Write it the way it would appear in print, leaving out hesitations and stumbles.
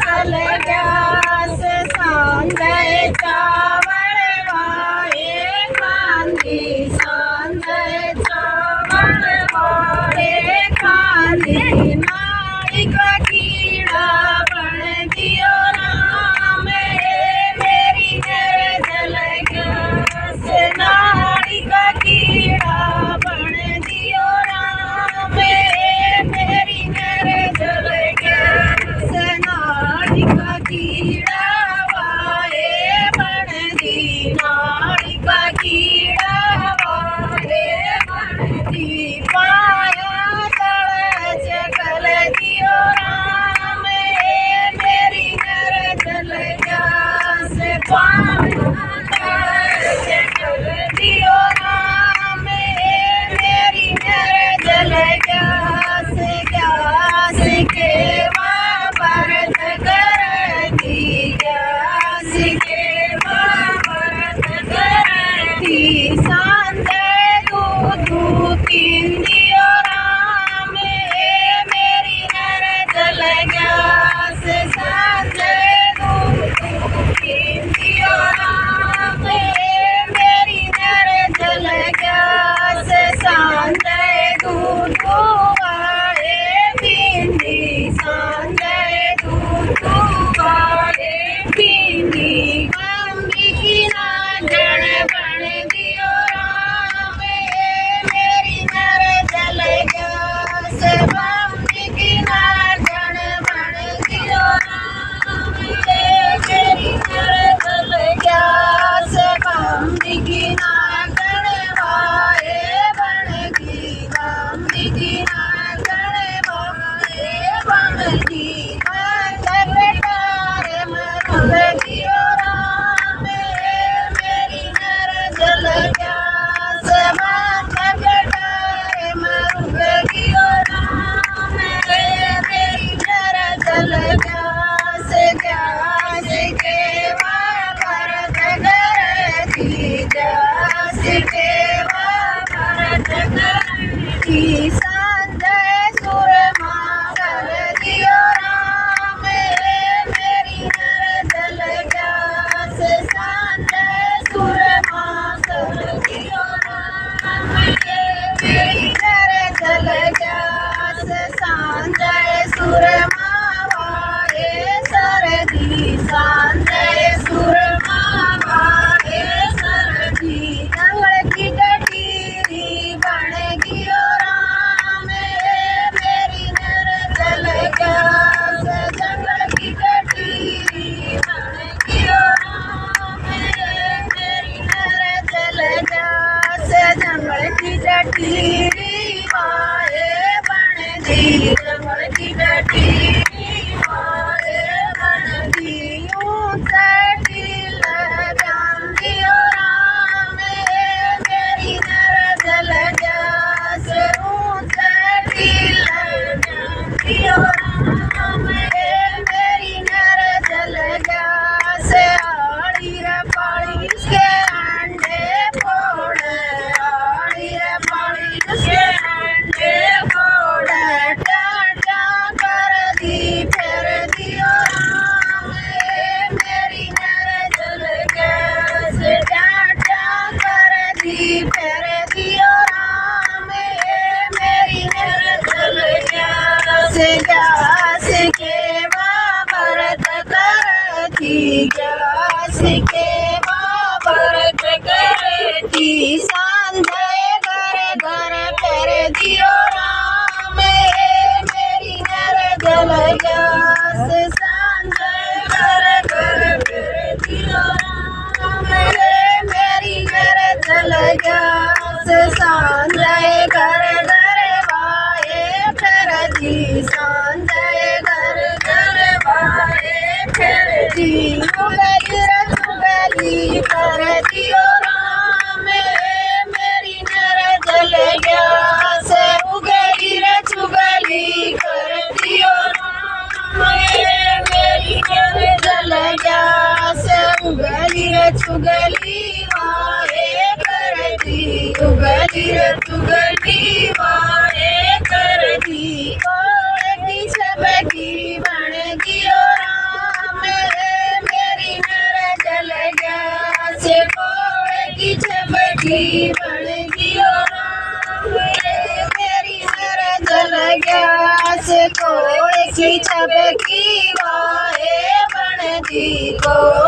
जल गया से सांदे चावल वाए खांदी सांदे चावल वाए खांदी नाड़ी का कीड़ा बन दियो राम मेरी नर जल गया से नाड़ी का कीड़ा बन दियो राम मेरी नर जल गया से नाड़ी का कीड़ा वाए बन दी नाड़ी का कीड़ा वाए बन दी पाया तल जगल दियो राम मेरी नर जल गया से पाया तल जगल दियो राम मेरी नर जल गया से केवा भरत कर दी केवा भरत कर दी सांदे दूध पीन दियो राम मेरी नर जल गया से सांदे दूध पीन दियो राम मेरी नर जल गया से सांदे दूध वाए पींदी सांदे दूध वाए पींदी अंबिकी ना जड़ बन दियो राम मेरी नर जल गया से अंबिकी ना जड़ बन दियो राम मेरी नर जल गया से अंबिकी ना गणवाए बन गी अंबिकी ना गणवाए बन गी बेटारे मरुग दियो राम मेरी नर जल गया से बेटारे मरुग दियो राम मेरी नर जल गया से केवा भरत कर दी केवा भरत कर दी सांदे सुरमा कर दियो राम मेरी नर जल गया से सांदे सुरमा कर दियो राम मेरी नर जल गया से सांदे सुरमा वाए सरदी सांदे सुरमा वाए सरदी जंगल की कटीरी बन गियो राम मेरी नर जल गया से जंगल की कटीरी बन गियो राम मेरी नर जल गया से जंगल की कटीरी वाए बन दी जंगल की कटीरी वाए बन दी ऊंची लगाम दियो राम मेरी नर जल गया से ऊंची लगाम दियो राम मेरी नर जल गया से आड़ी रे पाड़ी के अंडे फोड़ आड़ी रे पाड़ी के अंडे फोड़ टाटा कर दी फिर दियो राम मेरी नर जल गया से टाटा कर दी फिर दियो राम मेरी नर जल गया से केवा भरत कर दी केवा भरत कर दी सांदे घर घर फिर दियो राम मेरी नर जल गया से सांदे घर घर फिर दियो राम मेरी नर जल गया से सांदे घर घर वाए फिर दी सांदे घर घर वाए फिर दी चुगली कर दियो राम मेरी नर जल गया से उगली रे चुगली कर दियो राम मेरी नर जल गया से उगली रे चुगली वाए कर दी उगली रे चुगली वाए कर दी सबकी बन गियो राम की बन दियो राम मेरी नजर गया से कोई की छब की वाहे बन दी को